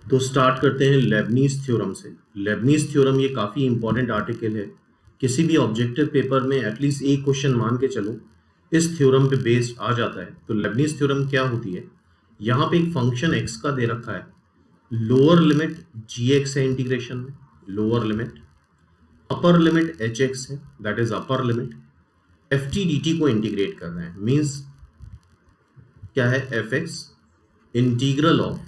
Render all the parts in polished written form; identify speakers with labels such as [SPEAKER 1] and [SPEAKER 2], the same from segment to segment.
[SPEAKER 1] तो स्टार्ट करते हैं लेबनीज थ्योरम से। लेबनीज थ्योरम ये काफ़ी इंपॉर्टेंट आर्टिकल है। किसी भी ऑब्जेक्टिव पेपर में एटलीस्ट एक क्वेश्चन मान के चलो इस थ्योरम पे बेस्ड आ जाता है। तो लेबनीज थ्योरम क्या होती है? यहाँ पे एक फंक्शन एक्स का दे रखा है, लोअर लिमिट जी एक्स है इंटीग्रेशन में, lower limit, upper limit H x है, that is upper limit, f t D t को इंटीग्रेट कर रहे हैं। मीन्स क्या है? F x integral of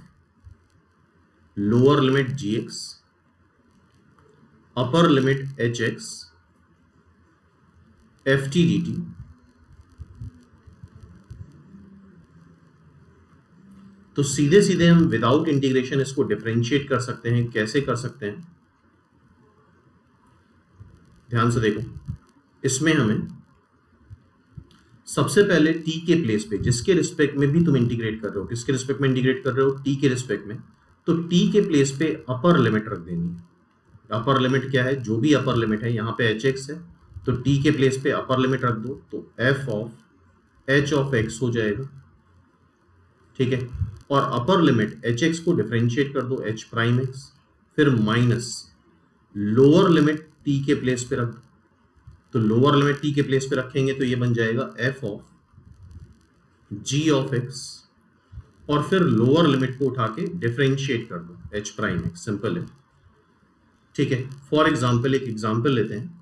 [SPEAKER 1] lower limit g x, upper limit H x, f t D T, तो सीधे सीधे हम विदाउट इंटीग्रेशन इसको डिफरेंशिएट कर सकते हैं। कैसे कर सकते हैं? ध्यान से देखो, इसमें हमें सबसे पहले टी के प्लेस पे, जिसके रिस्पेक्ट में भी तुम इंटीग्रेट कर रहे हो, किसके रिस्पेक्ट में इंटीग्रेट कर रहे हो? टी के रिस्पेक्ट में, तो टी के प्लेस पे अपर लिमिट रख देनी है। अपर लिमिट क्या है? जो भी अपर लिमिट है, यहाँ पे एच एक्स है तो टी के प्लेस पे अपर लिमिट रख दो, तो F of H of X हो जाएगा, ठीक है। और अपर लिमिट एच एक्स को डिफरेंशिएट कर दो, एच प्राइम एक्स, फिर माइनस लोअर लिमिट टी के प्लेस पे रख दो, तो लोअर लिमिट टी के प्लेस पे रखेंगे तो ये बन जाएगा F of G of X, और फिर लोअर लिमिट को उठा के डिफरेंशिएट कर दो, एच प्राइम एक्स। सिंपल है, ठीक है। फॉर एग्जाम्पल एक एग्जाम्पल लेते हैं।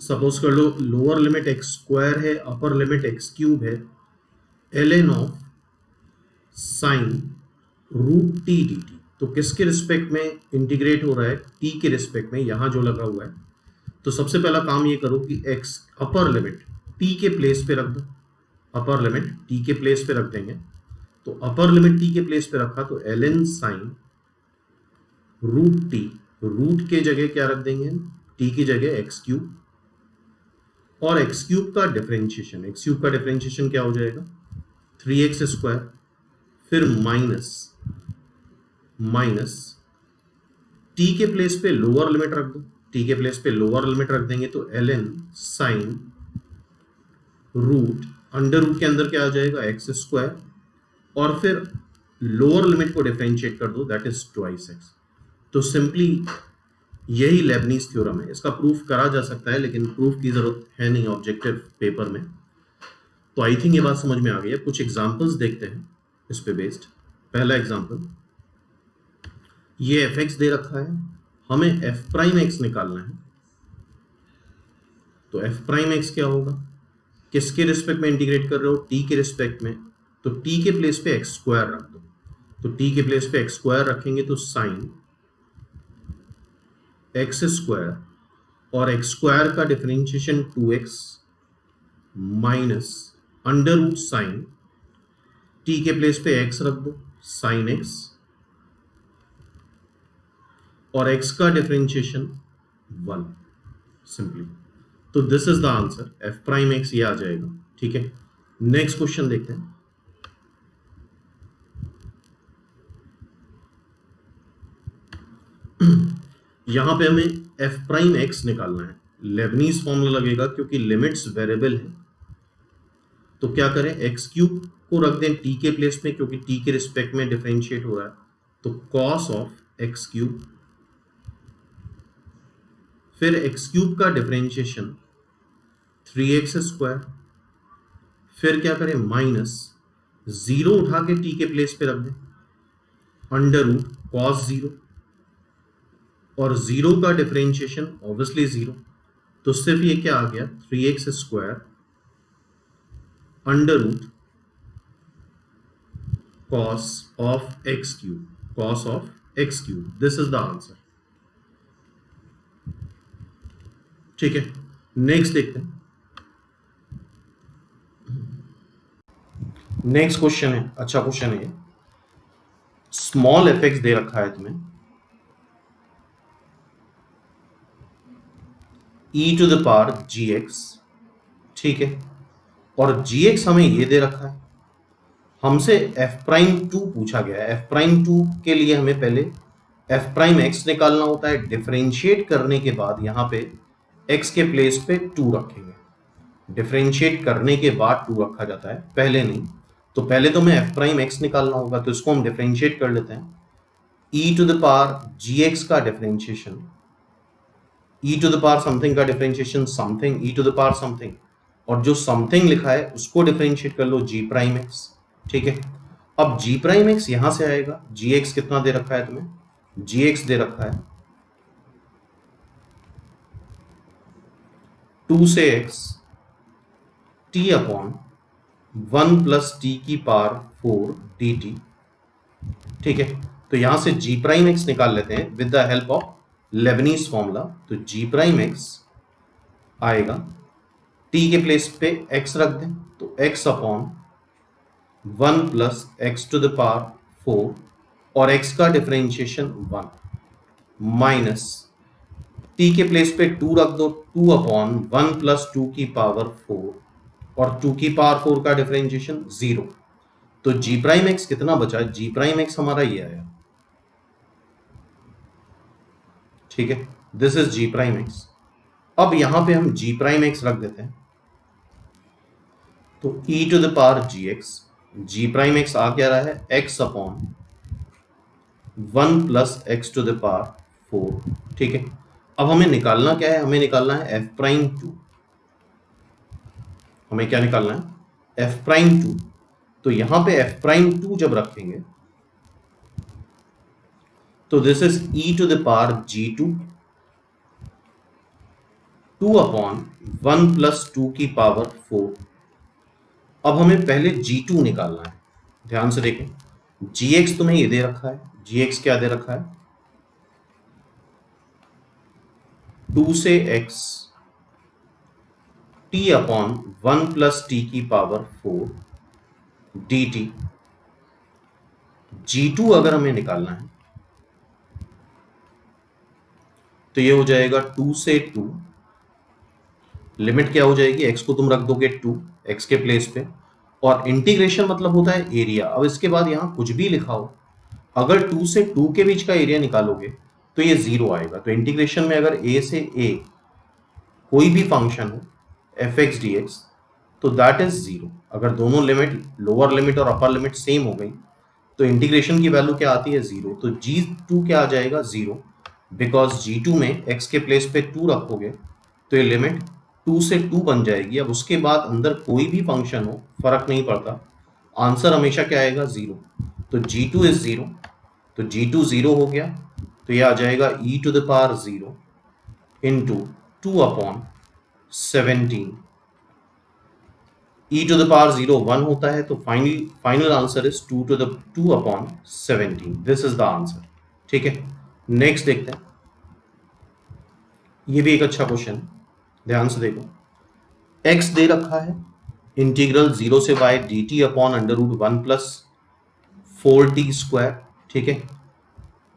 [SPEAKER 1] सपोज कर लो लोअर लिमिट एक्स स्क्वायर है, अपर लिमिट एक्स क्यूब है, ln of sine root T D T. तो किसके रिस्पेक्ट में इंटीग्रेट हो रहा है? टी के रिस्पेक्ट में, यहां जो लगा हुआ है। तो सबसे पहला काम ये करो कि एक्स अपर लिमिट टी के प्लेस पे रख दो, अपर लिमिट टी के प्लेस पे रख देंगे। तो अपर लिमिट टी के प्लेस पे रखा तो ln sine root T, root के जगह क्या रख देंगे? टी की जगह एक्स क्यूब, और एक्स क्यूब का डिफरेंशिएशन, एक्स क्यूब का डिफरेंशिएशन क्या हो जाएगा? 3x स्क्वायर, फिर माइनस माइनस टी के प्लेस पे लोअर लिमिट रख दो, टी के प्लेस पे लोअर लिमिट रख देंगे तो ln sine root, under root के अंदर क्या आ जाएगा? एक्स स्क्वायर, और फिर लोअर लिमिट को डिफरेंशिएट कर दो, दैट इज ट्वाइस एक्स। तो सिंपली यही लेबनीज थ्योरम है। इसका प्रूफ करा जा सकता है लेकिन प्रूफ की जरूरत है नहीं ऑब्जेक्टिव पेपर में। तो आई थिंक ये बात समझ में आ गई है। कुछ एग्जांपल्स देखते हैं इस पे बेस्ड। पहला एग्जांपल, ये एफ एक्स दे रखा है, हमें एफ प्राइम एक्स निकालना है। तो एफ प्राइम एक्स क्या होगा? किसके रिस्पेक्ट में इंटीग्रेट कर रहे हो? टी के रिस्पेक्ट में, तो टी के प्लेस पे एक्स स्क्वायर रख दो। तो टी के प्लेस पे एक्स स्क्वायर रखेंगे तो साइन एक्स स्क्वायर, और एक्स स्क्वायर का differentiation 2x minus under root sine, T के प्लेस पे x रख दो, साइन x, और x का डिफरेंशिएशन 1, सिंपली। तो this is the answer, f prime x ये आ जाएगा, ठीक है। नेक्स्ट क्वेश्चन देखते हैं। यहां पे हमें f प्राइम x निकालना है। लेबनीज फॉर्मूला लगेगा क्योंकि लिमिट्स वेरिएबल है। तो क्या करें? एक्स क्यूब को रख दें टी के प्लेस में क्योंकि टी के रिस्पेक्ट में डिफरेंशिएट हो रहा है, तो कॉस ऑफ एक्स क्यूब, फिर एक्स क्यूब का डिफरेंशिएशन 3x स्क्वायर, फिर क्या करें? माइनस जीरो उठा के टी के प्लेस पे रख दें, अंडर रूट कॉस जीरो, और जीरो का डिफरेंशिएशन ऑब्वियसली जीरो, तो सिर्फ ये क्या आ गया? 3x square under root cos of x cube, cos of x cube, this is the answer, ठीक है। नेक्स्ट देखते हैं। नेक्स्ट क्वेश्चन है, अच्छा क्वेश्चन है। स्मॉल एफ एक्स दे रखा है तुम्हें, e to the power g x, ठीक है, और जी एक्स हमें ये दे रखा है। हमसे एफ प्राइम टू पूछा गया है। एफ प्राइम टू के लिए हमें पहले एफ प्राइम एक्स निकालना होता है। डिफरेंशिएट करने के बाद यहाँ पे एक्स के प्लेस पे 2 रखेंगे। डिफरेंशिएट करने के बाद 2 रखा जाता है, पहले नहीं। तो पहले तो मैं एफ प्राइम एक्स निकालना होगा, तो इसको हम डिफरेंशिएट कर लेते हैं। E to the power g x का differentiation, e to the power something का differentiation something e to the power something, और जो समथिंग लिखा है उसको डिफरेंशिएट कर लो जी प्राइम एक्स। ठीक है, अब जी प्राइम एक्स यहां से आएगा, जी एक्स कितना दे रखा है तुम्हें, जी एक्स दे रखा है 2 से x t upon 1 plus T की पावर 4 dt। ठीक है, तो यहां से जी प्राइम एक्स निकाल लेते हैं with the help of Leibniz formula. तो जी प्राइम एक्स आएगा, t के प्लेस पे x रख दें तो x upon 1 plus x to the power 4, और x का डिफरेंशिएशन 1 माइनस t के प्लेस पे 2 रख दो, 2 अपॉन 1 प्लस 2 की पावर 4, और 2 की पावर 4 का डिफरेंशिएशन 0। तो जी प्राइम एक्स कितना बचा, जी प्राइम एक्स हमारा ये आया। ठीक है, this is g prime x. अब यहां पे हम जी प्राइम एक्स रख देते हैं, तो e to the power g x, g prime x आ क्या रहा है, x upon 1 plus x to the power 4। ठीक है, अब हमें निकालना क्या है, हमें निकालना है f प्राइम 2। हमें क्या निकालना है, f प्राइम 2। तो यहां पे f प्राइम 2 जब रखेंगे तो this is e to the power g2, 2 upon 1 plus 2 की पावर 4। अब हमें पहले g2 निकालना है, ध्यान से देखें, gx तुम्हें ये दे रखा है, gx क्या दे रखा है, 2 से x t upon 1 plus T की पावर 4 dt। g2 अगर हमें निकालना है तो ये हो जाएगा 2 से 2, लिमिट क्या हो जाएगी, x को तुम रख दोगे 2 x के प्लेस पे, और इंटीग्रेशन मतलब होता है एरिया। अब इसके बाद यहां कुछ भी लिखा हो, अगर 2 से 2 के बीच का एरिया निकालोगे तो ये 0 आएगा। तो इंटीग्रेशन में अगर a से a कोई भी फंक्शन हो एफ एक्स डी एक्स, तो दैट इज 0। अगर दोनों लिमिट, लोअर लिमिट और अपर लिमिट सेम हो गई तो इंटीग्रेशन की वैल्यू क्या आती है, 0। तो g2 क्या आ जाएगा, 0, बिकॉज g2 में x के प्लेस पे 2 रखोगे तो ये लिमिट 2 से 2 बन जाएगी। अब उसके बाद अंदर कोई भी फंक्शन हो फर्क नहीं पड़ता, आंसर हमेशा क्या आएगा, 0। तो g2 इज 0, तो g2 0 हो गया, तो ये आ जाएगा e to the power 0 into 2 upon 17। e to the power 0 1 होता है, तो final answer is 2 upon 17। This is the answer. ठीक है, नेक्स्ट देखते हैं, ये भी एक अच्छा क्वेश्चन, ध्यान से देखो। x दे रखा है, इंटीग्रल 0 से y dt upon under root 1 plus 4t square. ठीक है,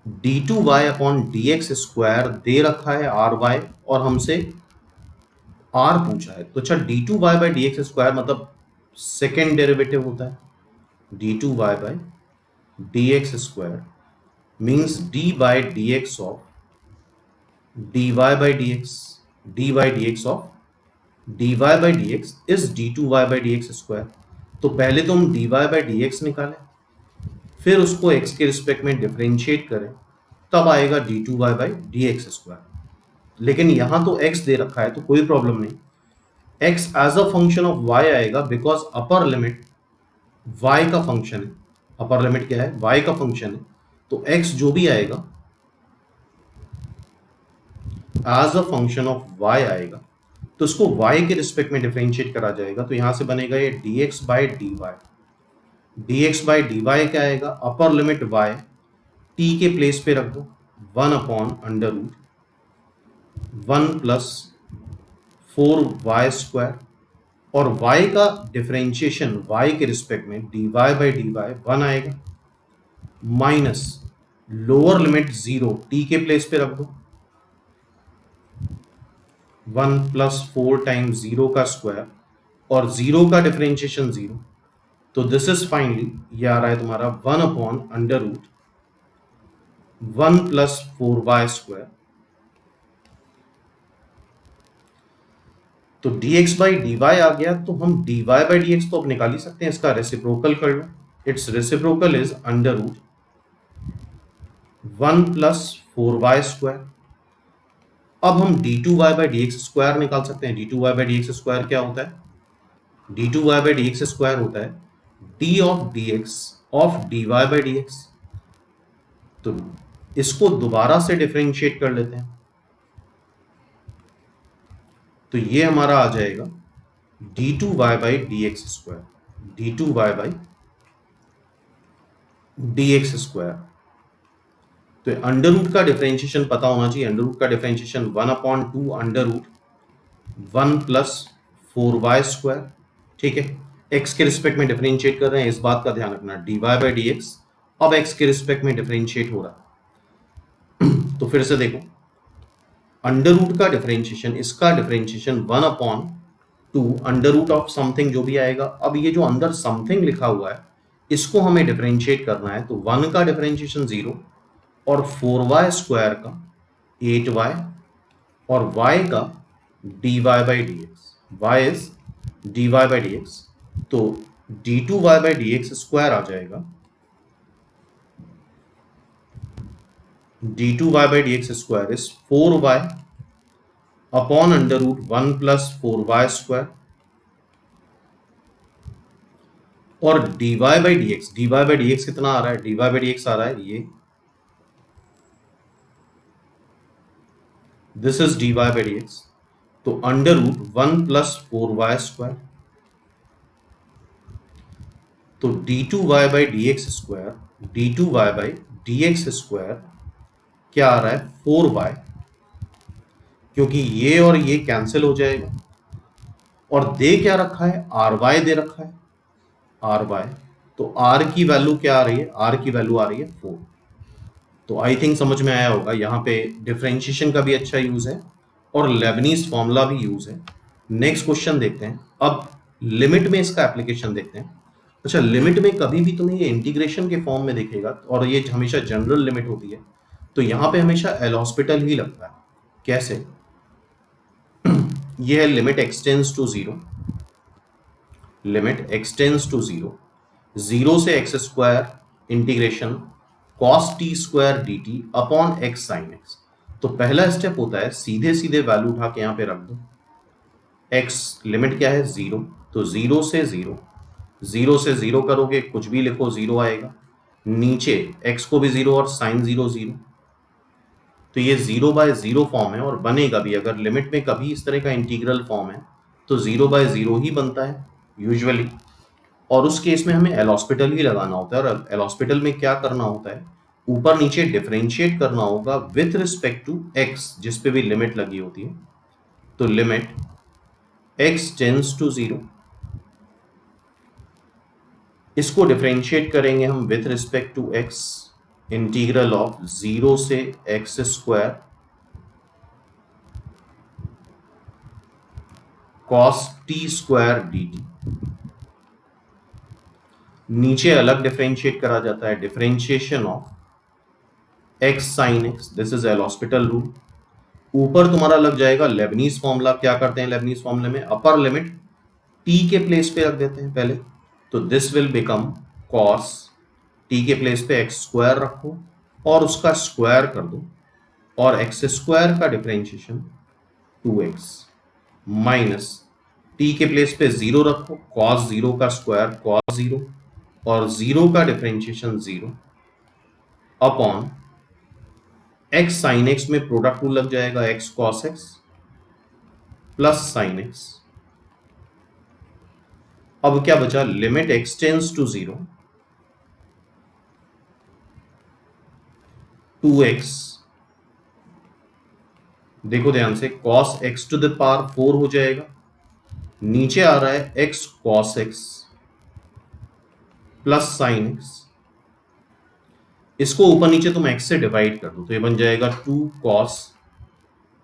[SPEAKER 1] d2y अपॉन dx स्क्वायर दे रखा है ry, और हमसे r पूछा है। तो अच्छा, d2y by D x square मतलब सेकेंड डेरिवेटिव होता है, d2y by D x square means d by D x of dy by D x, dy D x of dy by D x is d2y by D x square. तो पहले तो हम dy by D x निकालें, फिर उसको x के respect में differentiate करें, तब आएगा d2y by D x square. लेकिन यहां तो x दे रखा है तो कोई प्रॉब्लम नहीं, x as a function of y आएगा, बिकॉज अपर लिमिट y का फंक्शन है। अपर लिमिट क्या है, y का फंक्शन है, तो x जो भी आएगा as a function of y आएगा, तो इसको y के रिस्पेक्ट में डिफरेंशिएट करा जाएगा। तो यहां से बनेगा ये dx by d y, dx by d y क्या आएगा, अपर लिमिट y t के प्लेस पे रख दो 1 upon under root 1 plus 4y square, और y का डिफरेंशिएशन y के रिस्पेक्ट में dy बाई डी वाई 1 आएगा, माइनस लोअर लिमिट 0 t के प्लेस पे रख दो 1 प्लस 4 टाइम्स 0 का स्क्वायर, और 0 का डिफरेंशिएशन 0, तो दिस इज फाइनली ये आ रहा है तुम्हारा 1 upon under root 1 plus 4y square. तो dx बाई dy आ गया, तो हम dy बाई dx तो अब निकाल ही सकते हैं, इसका रेसिप्रोकल कर लो। Its reciprocal is under root 1 plus 4y²। अब हम d2y बाई dx स्क्वायर निकाल सकते हैं। d2y बाई dx स्क्वायर क्या होता है? d2y बाई dx स्क्वायर होता है d of dx of dy by dx। तो इसको दोबारा से डिफरेंशिएट कर लेते हैं, तो ये हमारा आ जाएगा d2y by dx square, d2y by dx square. तो अंडर रूट का डिफरेंशिएशन पता होना चाहिए। अंडर रूट का differentiation 1/2 under root 1 plus 4y²। ठीक है, x के रिस्पेक्ट में डिफरेंशिएट कर रहे हैं, इस बात का ध्यान रखना। dy बाई dx अब x के रिस्पेक्ट में डिफरेंशिएट हो रहा है। तो फिर से देखो, अंडर रूट का डिफरेंशिएशन, इसका differentiation 1/2 under root of something जो भी आएगा। अब ये जो अंदर समथिंग लिखा हुआ है, इसको हमें डिफरेंशिएट करना है। तो 1 का डिफरेंशिएशन 0 और 4y² का 8y और y का dy by dx। y is dy by dx, तो d2y बाई dx स्क्वायर आ जाएगा d2y by dx square is 4y upon under root 1 plus 4y²। और dy बाई dx कितना आ रहा है? dy बाई dx आ रहा है ये, this is dy by dx, तो अंडर रूट 1 प्लस 4y²। तो d2y by dx square, d2y by dx square क्या आ रहा है? 4y, क्योंकि ये और ये कैंसिल हो जाएगा। और दे क्या रखा है? ry दे रखा है, ry। तो r की वैल्यू क्या आ रही है? r की वैल्यू आ रही है 4। तो आई थिंक समझ में आया होगा, यहाँ पे डिफरेंशिएशन का भी अच्छा यूज है और लेबनीज फॉर्मूला भी यूज है। नेक्स्ट क्वेश्चन देखते हैं। अब लिमिट में इसका एप्लीकेशन देखते हैं। अच्छा, लिमिट में कभी भी तुम्हें ये इंटीग्रेशन के फॉर्म में दिखेगा और ये हमेशा जनरल लिमिट होती है, तो यहाँ पे हमेशा एल हॉस्पिटल ही लगता है। कैसे? ये है limit extends to 0, limit extends to 0, 0 से x² integration cos t² dt upon x sin x। तो पहला स्टेप होता है सीधे सीधे वैल्यू उठा के यहाँ पे रख दो। x लिमिट क्या है? 0, तो 0 से 0, 0 से 0 करोगे, कुछ भी लिखो 0 आएगा। नीचे x को भी 0 और sin 0 0, तो ये 0 बाय 0 फॉर्म है और बनेगा भी। अगर लिमिट में कभी इस तरह का इंटीग्रल फॉर्म है तो 0 बाय 0 ही बनता है यूजुअली। और उस केस में हमें एल हॉस्पिटल ही लगाना होता है। और एल हॉस्पिटल में क्या करना होता है? ऊपर नीचे डिफरेंशिएट करना होगा विथ रिस्पेक्ट टू x, जिस पे भी लिमिट लगी होती है। तो लिमिट x टेंड्स टू 0, इसको डिफरेंशिएट करेंगे हम with respect to x, integral of 0 से x² cos t² dt। नीचे अलग डिफरेंशिएट करा जाता है, differentiation of x sin x, this is L hospital rule. ऊपर तुम्हारा लग जाएगा लेबनीज फॉर्मूला। क्या करते हैं लेबनीज फॉर्मूले में? अपर लिमिट t के प्लेस पे रख देते हैं पहले, तो this will become cos, t के प्लेस पे x² रखो और उसका स्क्वायर कर दो, और x² का डिफरेंशिएशन 2x माइनस t के प्लेस पे 0 रखो, cos 0 का स्क्वायर cos 0, और 0 का differentiation 0 upon x sin x में प्रोडक्ट रूल लग जाएगा, x cos x plus sin x। अब क्या बचा? Limit x tends to 0, 2x, देखो ध्यान से, cos x to the power 4 हो जाएगा। नीचे आ रहा है x cos x plus sin x, इसको ऊपर नीचे तुम x से डिवाइड कर दो, तो ये बन जाएगा 2 cos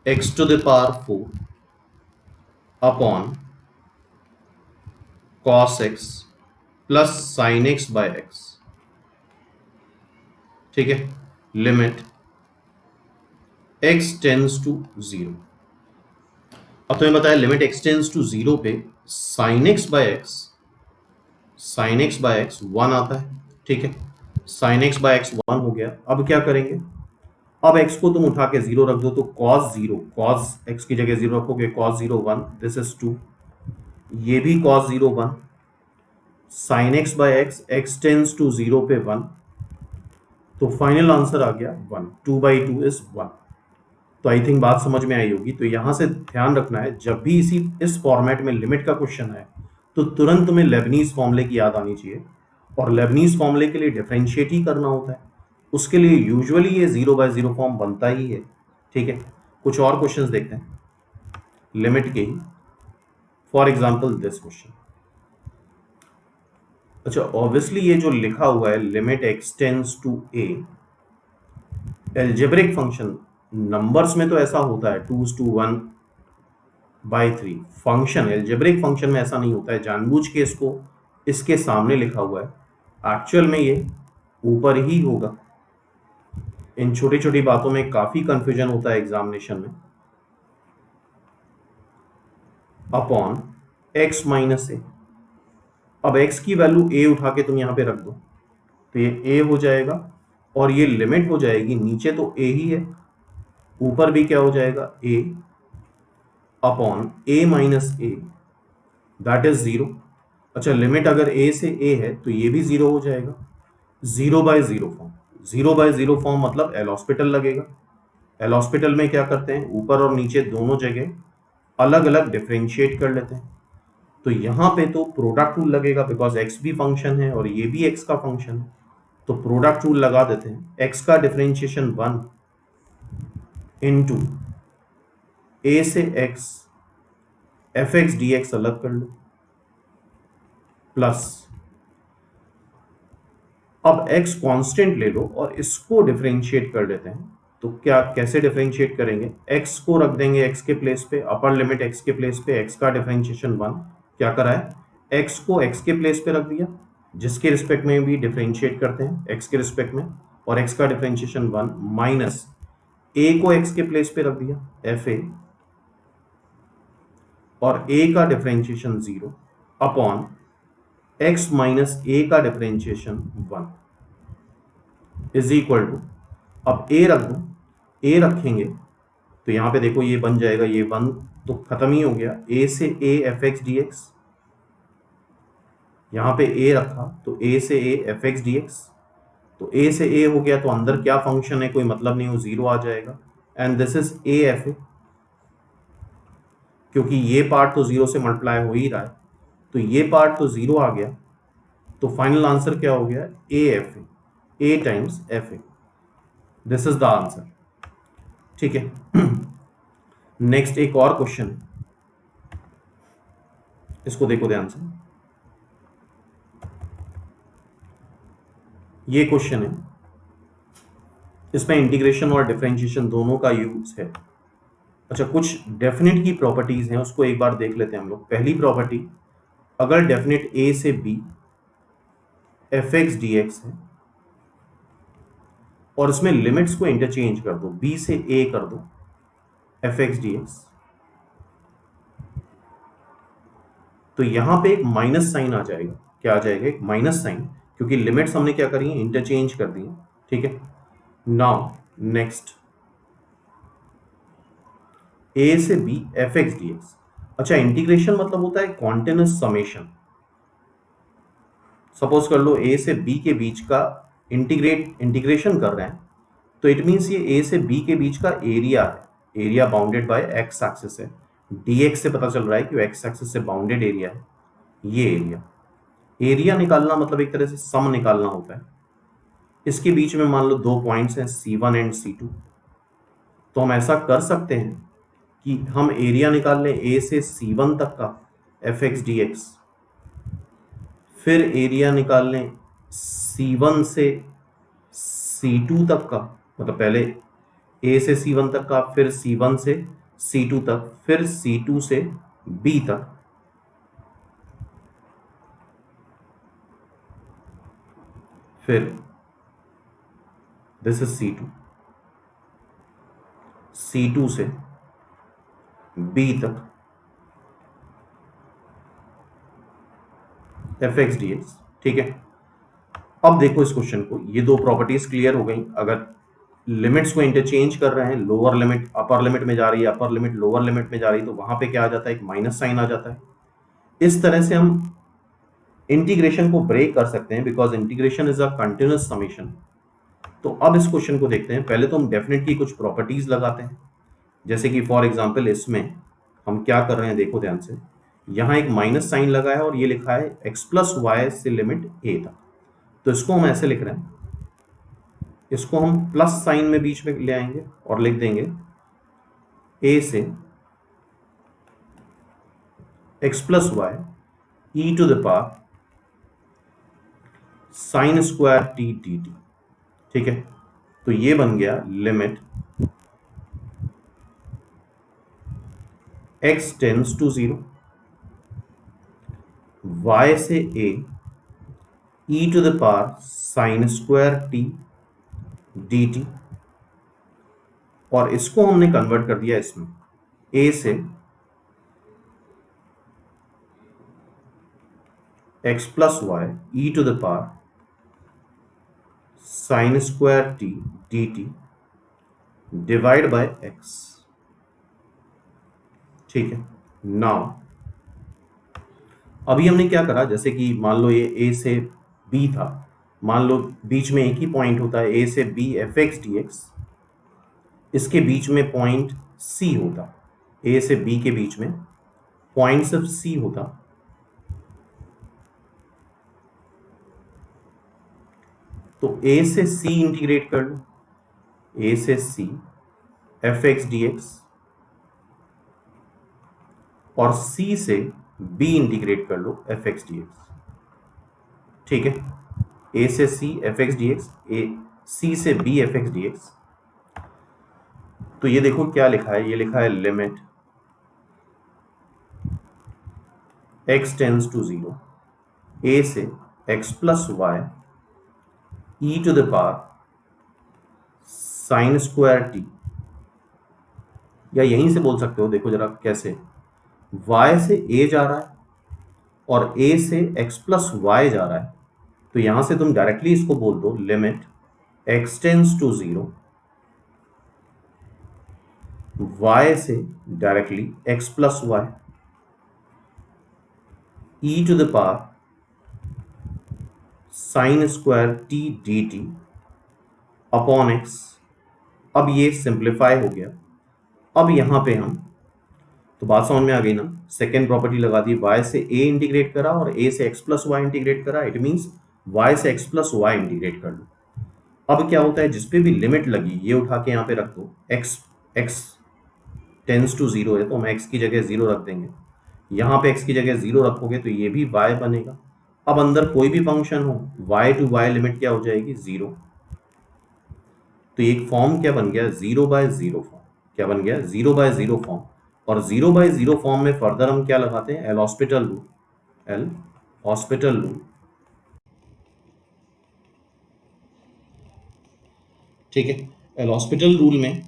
[SPEAKER 1] x to the power 4 upon cos x plus sin x by x। ठीक है, लिमिट x टेंड्स टू 0। अब तुम्हें बताया लिमिट एक्सटेंड्स टू 0 पे साइन एक्स बाय एक्स 1 आता है, ठीक है। साइन एक्स बाय एक्स 1 हो गया। अब क्या करेंगे, अब x को तुम उठा के 0 रख दो तो cos 0, cos x की जगह 0 रखोगे, cos 0 1, दिस इज 2, ये भी cos 0 1, sin x by x tends to 0 पे 1, तो फाइनल आंसर आ गया 1, 2/2 इज 1। तो आई थिंक बात समझ में आई होगी। तो यहां से ध्यान रखना है, जब भी इस फॉर्मेट में लिमिट का क्वेश्चन है तो तुरंत तुम्हें लेबनीज फॉर्मूले की याद आनी चाहिए, और लेबनीज फॉर्मूले के लिए डिफरेंशिएट ही करना होता है। उसके लिए यूजुअली ये 0/0 फॉर्म बनता ही है, ठीक है। कुछ और क्वेश्चंस देखते हैं लिमिट के ही। फॉर एग्जांपल दिस क्वेश्चन, अच्छा ऑब्वियसली ये जो लिखा हुआ है limit extends to a, algebraic function numbers में तो ऐसा होता है 2/1/3, फंक्शन एल्जेब्रिक फंक्शन में ऐसा नहीं होता है, जानबूझ के इसको इसके सामने लिखा हुआ है, एक्चुअल में ये ऊपर ही होगा। इन छोटी छोटी बातों में काफी कंफ्यूजन होता है एग्जामिनेशन में। अपॉन x माइनस ए, अब x की वैल्यू a उठा के तुम यहां पे रख दो तो ये a हो जाएगा, और ये लिमिट हो जाएगी, नीचे तो a ही है, ऊपर भी क्या हो जाएगा a upon a minus A, that is 0। अच्छा लिमिट अगर a से a है तो ये भी 0 हो जाएगा। 0/0 फॉर्म, 0/0 फॉर्म मतलब एल हॉस्पिटल लगेगा। एल हॉस्पिटल में क्या करते हैं, ऊपर और नीचे दोनों जगह अलग अलग डिफरेंशिएट कर लेते हैं। तो यहां पे तो प्रोडक्ट रूल लगेगा, बिकॉज x भी फंक्शन है और ये भी x का फंक्शन है, तो प्रोडक्ट रूल लगा देते हैं। x का डिफरेंशिएशन 1 इंटू a से x fx dx अलग कर लो, प्लस अब x कांस्टेंट ले लो और इसको डिफरेंशिएट कर लेते हैं। तो क्या कैसे डिफरेंशिएट करेंगे, x को रख देंगे x के प्लेस पे, अपर लिमिट x के प्लेस पे, x का डिफरेंशिएशन 1, क्या करा है x को x के प्लेस पे रख दिया, जिसके रिस्पेक्ट में भी डिफरेंशिएट करते हैं x के रिस्पेक्ट में, और x का डिफरेंशिएशन 1 माइनस a को x के प्लेस पे रख दिया fa, और a का differentiation 0 upon x minus a का डिफरेंशिएशन 1 इज इक्वल टू, अब a रख दो, a रखेंगे तो यहां पे देखो ये बन जाएगा, ये 1 तो खत्म ही हो गया, a से a fx dx, यहां पे a रखा तो a से a fx dx, तो a से a हो गया तो अंदर क्या फंक्शन है कोई मतलब नहीं, वो 0 आ जाएगा, and this is a fa, क्योंकि ये पार्ट तो 0 से मल्टीप्लाई हो ही रहा है तो ये पार्ट तो 0 आ गया, तो फाइनल आंसर क्या हो गया a fa, a times fa, this is the answer, ठीक है। नेक्स्ट एक और क्वेश्चन, इसको देखो ध्यान से, ये क्वेश्चन है, इसमें इंटीग्रेशन और डिफरेंशिएशन दोनों का यूज है। अच्छा कुछ डेफिनेट की प्रॉपर्टीज हैं, उसको एक बार देख लेते हैं हम लोग। पहली प्रॉपर्टी, अगर डेफिनेट a से b fx dx है और इसमें लिमिट्स को इंटरचेंज कर दो, b से a कर दो fx dx, तो यहां पे एक माइनस साइन आ जाएगा, क्या आ जाएगा, एक माइनस साइन, क्योंकि लिमिट्स हमने क्या करी है, इंटरचेंज कर दी, ठीक है। नाउ नेक्स्ट a से b fx dx, अच्छा इंटीग्रेशन मतलब होता है कॉन्टिन्यूअस समेशन। सपोज कर लो a से b के बीच का इंटीग्रेशन कर रहे हैं, तो इट मीन्स ये a से b के बीच का एरिया है, area bounded by x axis है, dx से पता चल रहा है कि x एक्सिस से बाउंडेड एरिया है, ये एरिया निकालना मतलब एक तरह से सम निकालना होता है। इसके बीच में मान लो दो पॉइंट्स हैं C1 एंड C2, तो हम ऐसा कर सकते हैं कि हम एरिया निकाल लें a से C1 तक का fx dx, फिर एरिया निकाल लें C1 से C2 तक का, मतलब पहले A से C1 तक का, फिर C1 से C2 तक, फिर C2 से B तक, फिर दिस इज C2, C2 से B तक, एफ एक्स डी एक्स। ठीक है, अब देखो इस क्वेश्चन को, ये दो प्रॉपर्टीज क्लियर हो गई। अगर लिमिट्स को इंटरचेंज कर रहे हैं, लोअर लिमिट अपर लिमिट में जा रही है, अपर लिमिट लोअर लिमिट में जा रही है, तो वहां पे क्या आ जाता है, एक माइनस साइन आ जाता है। इस तरह से हम इंटीग्रेशन को ब्रेक कर सकते हैं, because integration is a continuous summation. तो अब इस क्वेश्चन को देखते हैं। पहले तो हम डेफिनेट की कुछ प्रॉपर्टीज लगाते हैं, जैसे कि फॉर एग्जांपल इसमें हम क्या कर रहे हैं, देखो ध्यान से, यहाँ एक माइनस साइन लगा है और ये लिखा है x प्लस वाई से लिमिट a तक। तो इसको हम ऐसे लिख रहे हैं, इसको हम प्लस साइन में बीच में ले आएंगे और लिख देंगे a से x plus y e to the power sine square t D t. ठीक है, तो ये बन गया limit x tends to 0 y से a e to the power sine square t D t, और इसको हमने कन्वर्ट कर दिया इसमें a से x plus y e to the power sine square t D t divide by x। ठीक है, नाउ अभी हमने क्या करा, जैसे कि मान लो ये a से b था, मान लो बीच में एक ही पॉइंट होता है, a से b f x d x, इसके बीच में पॉइंट c होता, a से b के बीच में पॉइंट सिर्फ c होता, तो a से c इंटीग्रेट कर लो, a से c f x d x, और c से b इंटीग्रेट कर लो एफ एक्स डी एक्स। ठीक है, a से c f x d x, c से b f x d x. तो ये देखो क्या लिखा है, ये लिखा है limit x tends to 0 a से x plus y e to the power sine square t, या यहीं से बोल सकते हो, देखो जरा कैसे, y से a जा रहा है और a से x प्लस वाई जा रहा है, तो यहां से तुम डायरेक्टली इसको बोल दो limit x tends to 0 y से directly x plus y e to the power sine square t D t upon x। अब ये सिंप्लीफाई हो गया। अब यहां पे हम, तो बात समझ में आ गई ना, सेकेंड प्रॉपर्टी लगा दी, y से a इंटीग्रेट करा और a से x प्लस वाई इंटीग्रेट करा, इट मीन्स y से x प्लस वाई इंटीग्रेट कर लो। अब क्या होता है, जिसपे भी लिमिट लगी ये उठा के यहाँ पे रख दो, x टेंस टू 0 है तो हम x की जगह 0 रख देंगे, यहाँ पे x की जगह 0 रखोगे तो ये भी y बनेगा। अब अंदर कोई भी फंक्शन हो, y टू y लिमिट क्या हो जाएगी, 0। तो एक फॉर्म क्या बन गया, 0/0 फॉर्म। क्या बन गया, 0/0 फॉर्म। और 0/0 फॉर्म में फर्दर हम क्या लगाते हैं, L hospital rule, L hospital rule. ठीक है, एल हॉस्पिटल रूल में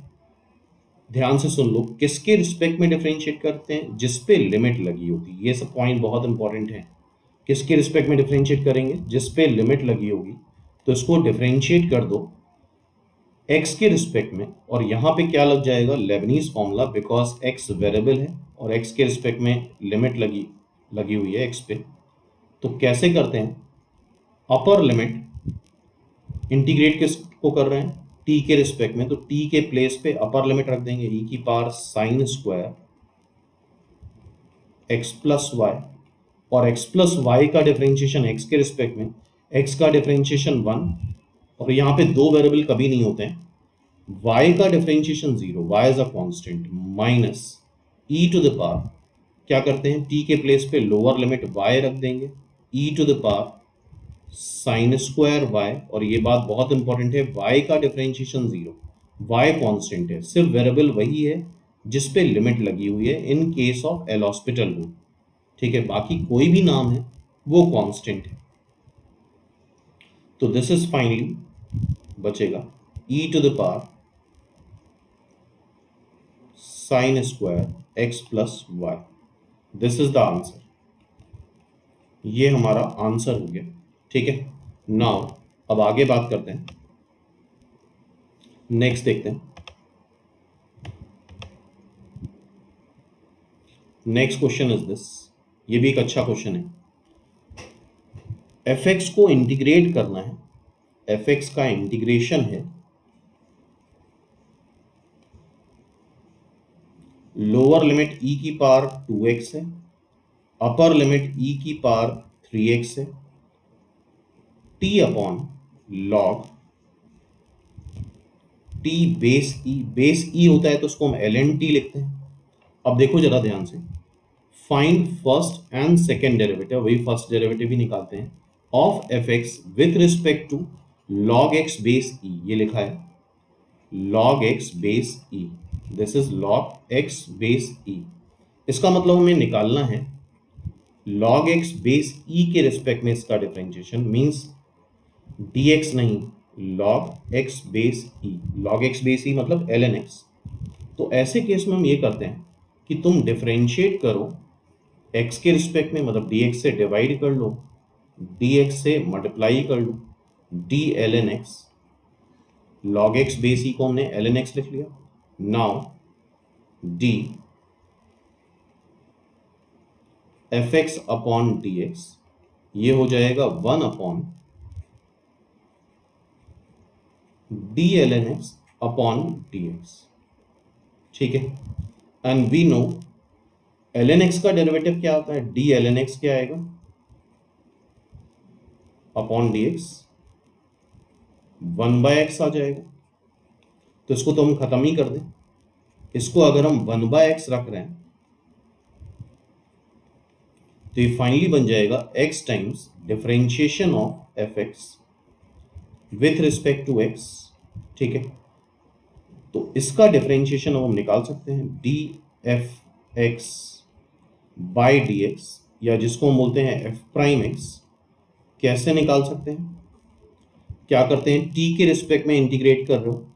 [SPEAKER 1] ध्यान से सुन लो, किसके रिस्पेक्ट में डिफरेंशिएट करते हैं, जिस पे लिमिट लगी होती है। ये सब पॉइंट बहुत इंपॉर्टेंट है। किसके रिस्पेक्ट में डिफरेंशिएट करेंगे, जिस पे लिमिट लगी होगी। तो इसको डिफरेंशिएट कर दो x के रिस्पेक्ट में, और यहाँ पे क्या लग जाएगा, Lebanese formula, because x variable है और x के रिस्पेक्ट में लिमिट लगी हुई है x पे। तो कैसे करते हैं, अपर लिमिट इंटीग्रेट किसको कर रहे हैं, t के रिस्पेक्ट में, तो t के प्लेस पे अपर लिमिट रख देंगे e की power sine square x plus y, और x प्लस वाई का डिफरेंशिएशन x के रिस्पेक्ट में, x का डिफरेंशिएशन 1, और यहाँ पे दो वेरिएबल कभी नहीं होते हैं, y का differentiation 0, y is a constant, minus e to the power, क्या करते हैं, t के प्लेस पे लोअर लिमिट y रख देंगे, e to the power sine square y, और ये बात बहुत इंपॉर्टेंट है, y का डिफरेंशिएशन 0, y कांस्टेंट है, सिर्फ वेरिएबल वही है जिस पे लिमिट लगी हुई है in case of L hospital rule. ठीक है, बाकी कोई भी नाम है वो कांस्टेंट है। तो दिस इज फाइनली बचेगा e to the power sine square x plus y. This is the answer. ये हमारा आंसर हो गया। ठीक है, नाउ अब आगे बात करते हैं, नेक्स्ट देखते हैं। नेक्स्ट क्वेश्चन इज दिस, ये भी एक अच्छा क्वेश्चन है। एफ एक्स को इंटीग्रेट करना है, एफ एक्स का इंटीग्रेशन है लोअर लिमिट ई की पावर 2x है, अपर लिमिट ई की पावर 3x है, t upon log t base e होता है तो उसको हम एल एन टी लिखते हैं। अब देखो जरा ध्यान से, find first and second derivative, वही फर्स्ट डेरिवेटिव भी निकालते हैं, of f x with respect to log x base e, ये लिखा है log x base e, this is log x base e। इसका मतलब हमें निकालना है log x बेस e के रिस्पेक्ट में इसका डिफरेंशिएशन, मींस dx नहीं, log x base e, log x base e मतलब ln x। तो ऐसे केस में हम ये करते हैं कि तुम डिफरेंशिएट करो x के रिस्पेक्ट में, मतलब dx से डिवाइड कर लो, dx से मल्टीप्लाई कर लो, d ln x, log x base e को हमने ln x लिख लिया। Now d f x upon d x, ये हो जाएगा 1 upon d L N x upon d x. ठीक है, and we know l N x का डेरिवेटिव क्या होता है, डी एल एन एक्स क्या आएगा अपॉन डी एक्स, 1/x आ जाएगा। तो इसको तो हम खत्म ही कर दें, इसको अगर हम 1/x रख रहे हैं तो ये फाइनली बन जाएगा x times differentiation of f x with respect to x। ठीक है, तो इसका डिफरेंशिएशन हम निकाल सकते हैं D f x by D x, या जिसको हम बोलते हैं एफ प्राइम एक्स। कैसे निकाल सकते हैं, क्या करते हैं, t के रिस्पेक्ट में इंटीग्रेट कर रहे हो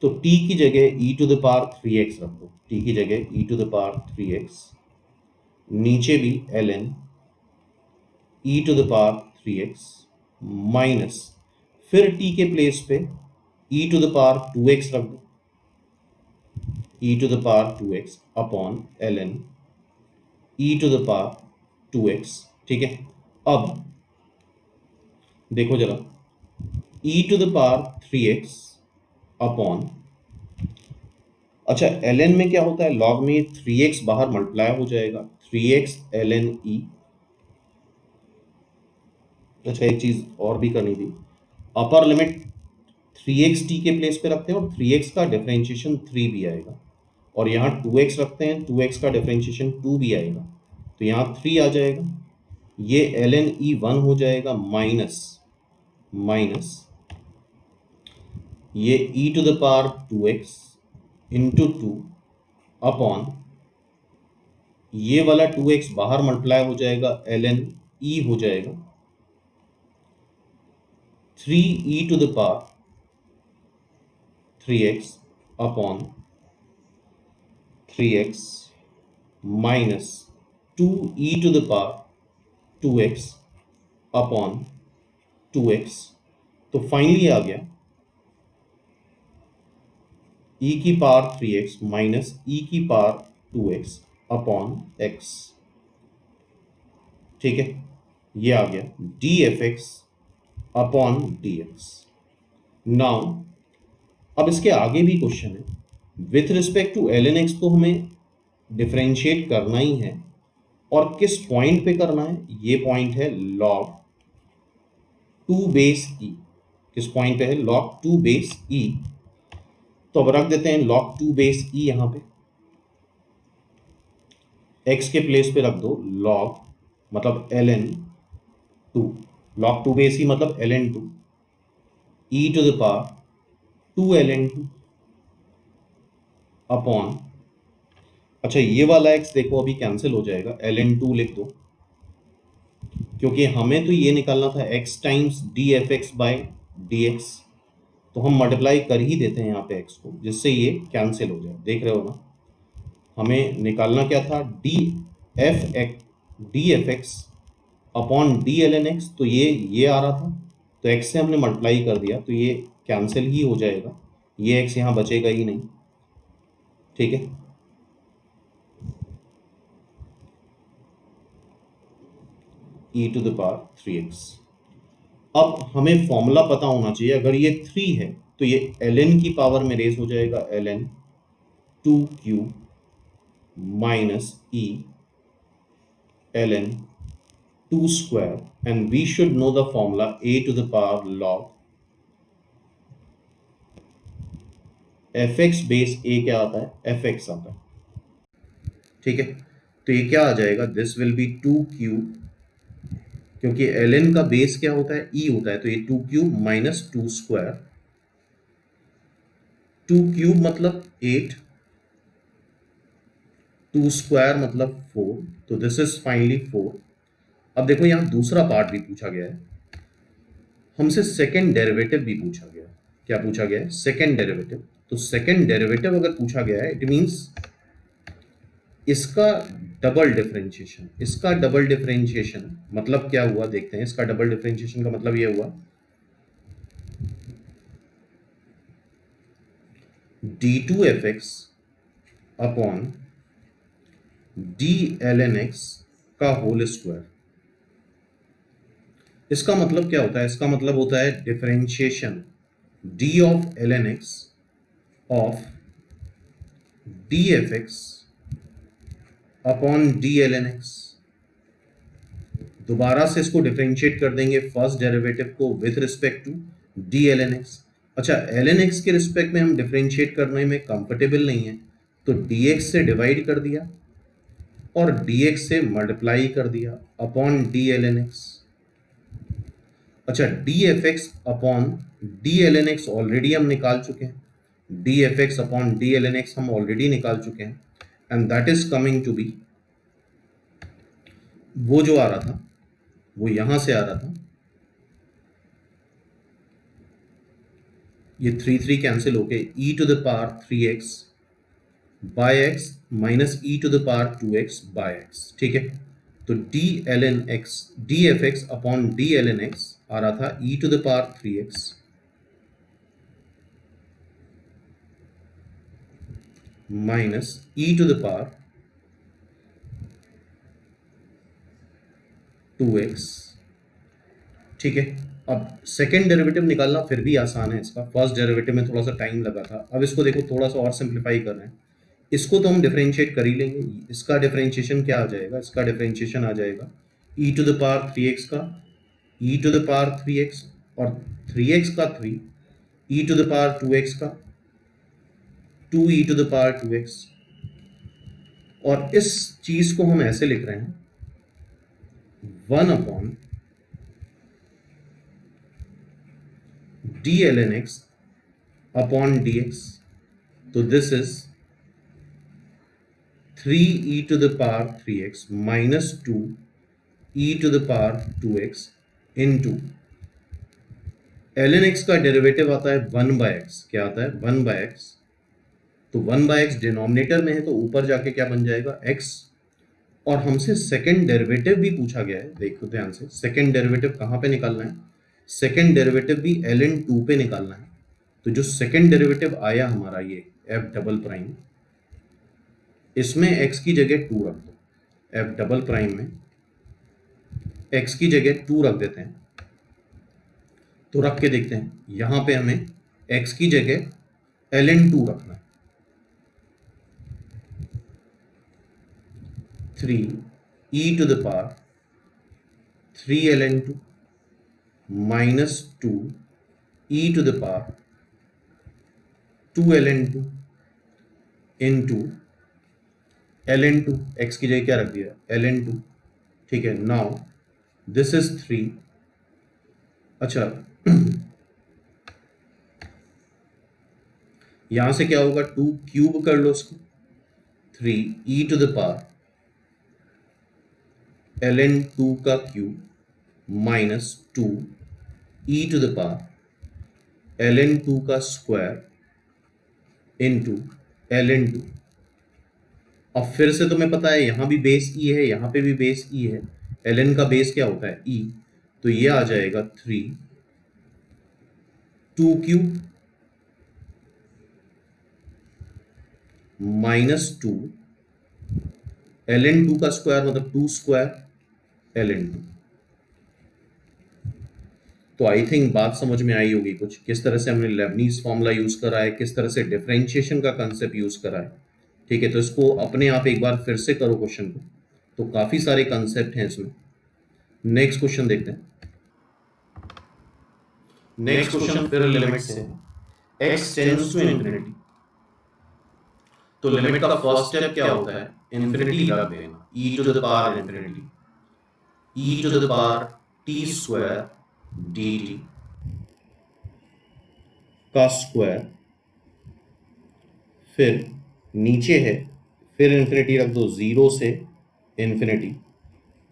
[SPEAKER 1] तो t की जगह e to the power 3x रख दो, t की जगह e to the power 3x, नीचे भी ln e to the power 3x minus, फिर t के प्लेस पे e to the power 2x रख दो, e to the power 2x upon ln e to the power 2x। ठीक है, अब देखो जरा, e to the power 3x upon, अच्छा ln में क्या होता है, log में 3x बाहर मल्टीप्लाई हो जाएगा, 3x ln e। अच्छा एक चीज और भी करनी थी, अपर लिमिट 3x t के प्लेस पे रखते हैं और 3x का डिफरेंशिएशन 3 भी आएगा, और यहाँ 2x रखते हैं, 2x का डिफरेंशिएशन 2 भी आएगा, तो यहाँ 3 आ जाएगा, ये ln e 1 हो जाएगा, माइनस माइनस ये e to the power 2x into 2 upon ये वाला 2x बाहर मल्टीप्लाई हो जाएगा, ln e हो जाएगा 3e to the power 3x upon 3x minus 2e to the power 2x upon 2x। तो फाइनली आ गया e की पावर 3x माइनस e की पावर 2x अपॉन x। ठीक है, ये आ गया d f x upon d x. Now अब इसके आगे भी क्वेश्चन है, with respect to L N x तो हमें डिफरेंशिएट करना ही है, और किस पॉइंट पे करना है, ये पॉइंट है log 2 बेस e, किस पॉइंट पे है, log 2 बेस e। तो अब रख देते हैं log 2 बेस e, यहां पे x के प्लेस पे रख दो log मतलब ln 2, log 2 बेस e मतलब ln 2 e to the power 2 ln 2 upon, अच्छा ये वाला x देखो अभी कैंसिल हो जाएगा, ln 2 लिख दो, क्योंकि हमें तो ये निकालना था x times D f x by D x, तो हम मल्टीप्लाई कर ही देते हैं यहाँ पे x को, जिससे ये कैंसिल हो जाए। देख रहे हो ना, हमें निकालना क्या था, d f x upon d L N x, तो ये आ रहा था, तो x से हमने मल्टीप्लाई कर दिया, तो ये कैंसिल ही हो जाएगा, ये x यहाँ बचेगा ही नहीं, ठीक है। e to the power 3x। अब हमें फॉर्मूला पता होना चाहिए, अगर ये 3 है तो ये ln की पावर में रेज हो जाएगा, ln 2q minus e ln 2 square, and we should know the formula a to the power log fx base a क्या आता है, fx आता है, ठीक है। तो ये क्या आ जाएगा, दिस विल बी 2q, क्योंकि ln का बेस क्या होता है, e होता है, तो ये 2q माइनस 2 स्क्वायर, 2 क्यूब मतलब 8, 2 स्क्वायर मतलब 4, तो दिस इज फाइनली 4। अब देखो यहाँ दूसरा पार्ट भी पूछा गया है हमसे, सेकंड डेरिवेटिव भी पूछा गया है। क्या पूछा गया है, सेकंड डेरिवेटिव। तो सेकंड डेरिवेटिव अगर पूछा गया है, इट मींस इसका डबल डिफरेंशिएशन, इसका डबल डिफरेंशिएशन मतलब क्या हुआ, देखते हैं। इसका डबल डिफरेंशिएशन का मतलब ये हुआ d2fx अपॉन dlnx का होल स्क्वायर। इसका मतलब क्या होता है, इसका मतलब होता है differentiation d of ln x of dfx upon dln x। दोबारा से इसको डिफरेंशिएट कर देंगे फर्स्ट डेरिवेटिव को with respect to dln x। अच्छा, ln x के रिस्पेक्ट में हम डिफरेंशिएट करने में कंफर्टेबल नहीं है, तो dx से डिवाइड कर दिया और dx से मल्टीप्लाई कर दिया अपॉन dln x। अच्छा, dfx upon dln x already हम निकाल चुके हैं, dfx अपॉन dln x हम ऑलरेडी निकाल चुके हैं, and that is coming to be, वो जो आ रहा था वो यहां से आ रहा था, ये 3 कैंसिल होके e to the power 3x by x minus e to the power 2x by x, ठीक है। तो dln x dfx upon dln x आ रहा था e to the power 3x minus e to the power 2x, ठीक है। अब second derivative निकालना फिर भी आसान है इसका, फर्स्ट डेरिवेटिव में थोड़ा सा टाइम लगा था। अब इसको देखो, थोड़ा सा और सिंप्लीफाई कर रहे हैं, इसको तो हम डिफरेंशिएट कर ही लेंगे। इसका डिफरेंशिएशन क्या आ जाएगा, इसका डिफरेंशिएशन आ जाएगा e to the power 3x का e to the power 3x और 3x का 3 e to the power 2x का 2 e to the power 2x। और इस चीज को हम ऐसे लिख रहे हैं 1 upon dln x upon dx। तो this is 3e to the power 3x minus 2e to the power 2x into ln x का डेरिवेटिव आता है 1/x। क्या आता है, 1/x। तो 1/x डिनोमिनेटर में है, तो ऊपर जाके क्या बन जाएगा, x। और हमसे सेकंड डेरिवेटिव भी पूछा गया है, देखो ध्यान से, सेकंड डेरिवेटिव कहाँ पे निकालना है, सेकंड डेरिवेटिव भी ln 2 पे निकालना है। तो जो सेकंड डेरिवेटिव आया हमारा ये f डबल प्राइम, इसमें x की जगह 2 रख दो, f डबल प्राइम में x की जगह 2 रख देते हैं। तो रख के देखते हैं, यहां पे हमें x की जगह ln 2 रखना है, 3 e to the power 3 ln 2 minus 2 e to the power 2 ln 2 into ln 2, x की जगह क्या रख दिया, ln 2, ठीक है। Now this is 3। अच्छा यहां से क्या होगा, 2 क्यूब कर लो इसको, 3 e to the power ln 2 का cube minus 2 e to the power ln 2 का स्क्वायर इनटू ln 2। अब फिर से तुम्हें पता है यहां भी बेस e है, यहां पे भी बेस e है, ln का बेस क्या होता है e, तो ये आ जाएगा 3 2 क्यूब माइनस 2 ln 2 का स्क्वायर मतलब 2 स्क्वायर ln 2। तो आई थिंक बात समझ में आई होगी कुछ, किस तरह से हमने लेबनीज फॉर्मूला यूज करा है, किस तरह से डिफरेंशिएशन का कंसेप्ट यूज करा है। ठीक है, तो इसको अपने आप एक बार फिर से करो क्वेश्चन को, तो काफी सारे कंसेप्ट हैं इसमें। नेक्स्ट क्वेश्चन देखते हैं। नेक्स्ट क्वेश्चन फिर लिमिट से x टेंड्स टू इंफिनिटी। तो लिमिट का फर्स्ट स्टेप क्या होता है, इंफिनिटी रख देना, e to the power infinity, e to the power t square dt का स्क्वायर, फिर नीचे है, फिर इंफिनिटी रख दो, 0 से infinity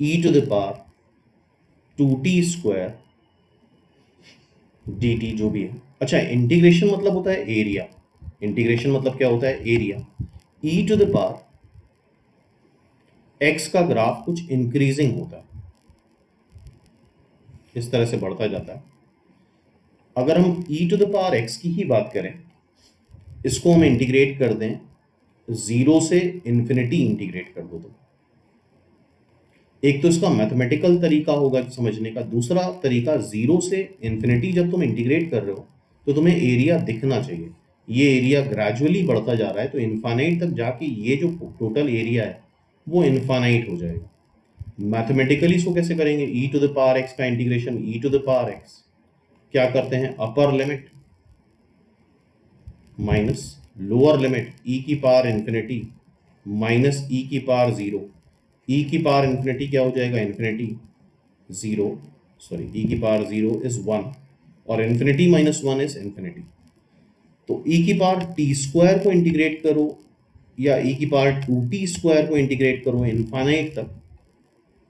[SPEAKER 1] e to the power 2t square dt जो भी है। अच्छा, इंटीग्रेशन मतलब होता है एरिया, इंटीग्रेशन मतलब क्या होता है area. e to the power x का ग्राफ कुछ इंक्रीजिंग होता है, इस तरह से बढ़ता जाता है। अगर हम e to the power x की ही बात करें, इसको हम इंटीग्रेट कर दें, 0 से इंफिनिटी इंटीग्रेट कर दो, तो एक तो इसका मैथमेटिकल तरीका होगा समझने का, दूसरा तरीका 0 से इंफिनिटी जब तुम इंटीग्रेट कर रहे हो तो तुम्हें एरिया दिखना चाहिए। ये एरिया ग्रेजुअली बढ़ता जा रहा है, तो इन्फानाइट तक जाके ये जो टोटल एरिया है वो इन्फानाइट हो जाएगा। मैथमेटिकली इसको कैसे करेंगे, e to the power x का integration, e to the power x क्या करते हैं, upper limit minus lower limit e की पावर इंफिनिटी माइनस e की पावर 0, e की पावर इंफिनिटी क्या हो जाएगा, इंफिनिटी 0, सॉरी e की पावर 0 इज 1 और इंफिनिटी माइनस 1 इज इंफिनिटी। तो e की पावर t स्क्वायर को इंटीग्रेट करो या e की पावर 2t स्क्वायर को इंटीग्रेट करो इन्फानाइट तक,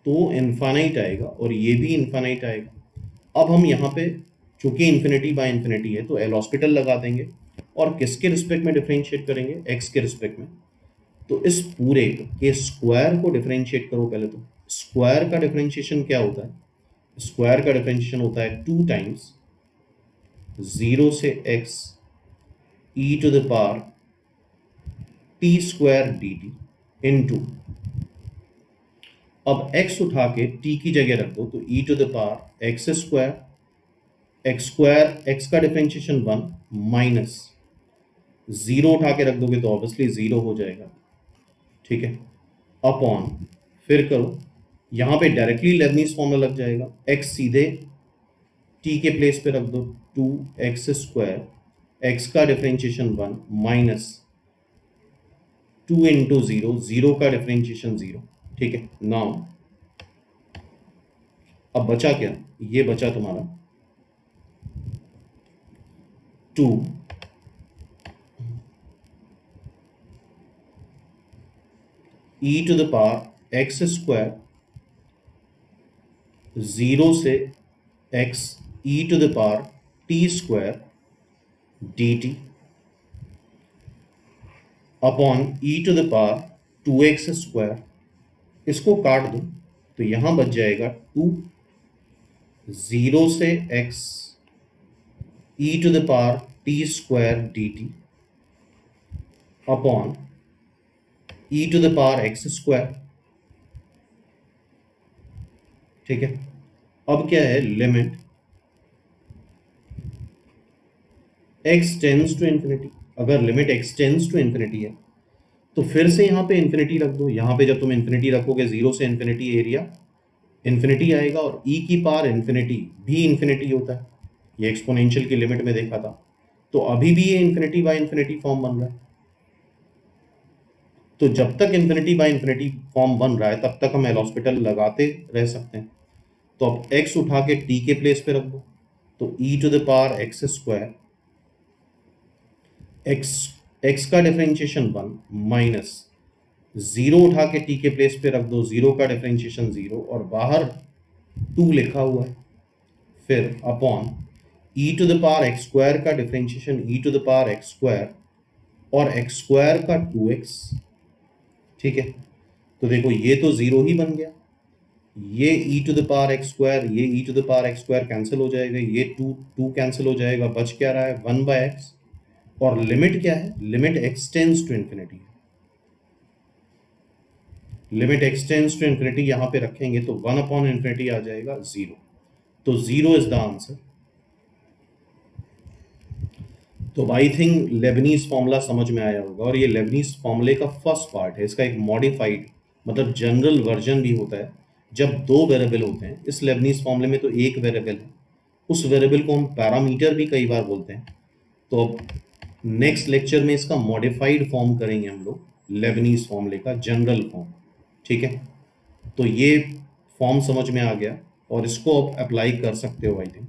[SPEAKER 1] तो इन्फानाइट आएगा और ये भी इन्फानाइट आएगा। अब हम यहाँ पे चूंकि इन्फिनिटी बाय इन्फिनिटी है तो एल हॉस्पिटल लगा देंगे और किसके रिस्पेक्ट में डिफरेंशिएट करेंगे, x के रिस्पेक्ट में। तो इस पूरे के स्क्वायर को डिफरेंशिएट करो पहले। तो स्क्वायर का डिफरेंशिएशन क्या होता है, स्क्वायर का डिफरेंशिएशन होता है 2 टाइम्स 0 से x e to the power t square dt into, अब x उठा के t की जगह रख दो, तो e to the power x square, x square x का डिफरेंशिएशन 1 माइनस 0 उठा के रख दोगे तो ऑब्वियसली 0 हो जाएगा, ठीक है, अपॉन, फिर करो यहाँ पे डायरेक्टली लेबनीज फॉर्मूला लग जाएगा, x सीधे t के प्लेस पे रख दो, 2x स्क्वायर, x का डिफरेंशिएशन 1 माइनस 2 इंटू 0, 0 का डिफरेंशिएशन 0, ठीक है। नाउ अब बचा क्या, ये बचा तुम्हारा 2 e to the power x square 0 से x e to the power t square dt upon e to the power 2x square, इसको काट दो तो यहां बच जाएगा 2 0 से x e to the power t square dt upon e to the power x square, ठीक है। अब क्या है, limit x tends to infinity, अगर limit x tends to infinity है तो फिर से यहाँ पे इंफिनिटी रख दो, यहाँ पे जब तुम इंफिनिटी रखोगे 0 से इंफिनिटी एरिया इंफिनिटी आएगा और e की पावर इंफिनिटी भी इंफिनिटी होता है, ये एक्सपोनेंशियल की लिमिट में देखा था, तो अभी भी ये इंफिनिटी बाय इंफिनिटी फॉर्म बन रहा है। तो जब तक इंफिनिटी बाय इंफिनिटी फॉर्म बन रहा है तब तक हम एल हॉस्पिटल लगाते रह सकते हैं। तो अब x उठा के t के प्लेस पे रख दो, तो e to the power x square, x का डिफरेंशिएशन 1 माइनस 0 उठा के t के प्लेस पे रख दो, 0 का डिफरेंशिएशन 0 और बाहर 2 लिखा हुआ है, फिर upon e to the power x square का differentiation e to the power x square और x स्क्वायर का 2x, ठीक है। तो देखो ये तो 0 ही बन गया, ये e to the power x square, ये e to the power x square cancel हो जाएगा, ये टू कैंसिल हो जाएगा, बच क्या रहा है 1/x। और लिमिट क्या है, limit x tends to infinity, limit x tends to infinity यहाँ पे रखेंगे तो 1/∞ आ जाएगा 0। तो 0 इज द आंसर। तो आई थिंक लेबनीज फॉर्मूला समझ में आया होगा, और ये लेबनीज फॉर्मूले का फर्स्ट पार्ट है। इसका एक मॉडिफाइड मतलब जनरल वर्जन भी होता है जब दो वेरिएबल होते हैं। इस लेबनीज फॉर्मूले में तो एक वेरिएबल है, उस वेरिएबल को हम पैरामीटर भी कई बार बोलते हैं। तो अब नेक्स्ट लेक्चर में इसका मॉडिफाइड फॉर्म करेंगे हम लोग, लेबनीज फॉर्मूले का जनरल फॉर्म। ठीक है, तो ये फॉर्म समझ में आ गया और इसको आप अप्लाई कर सकते हो आई थिंक।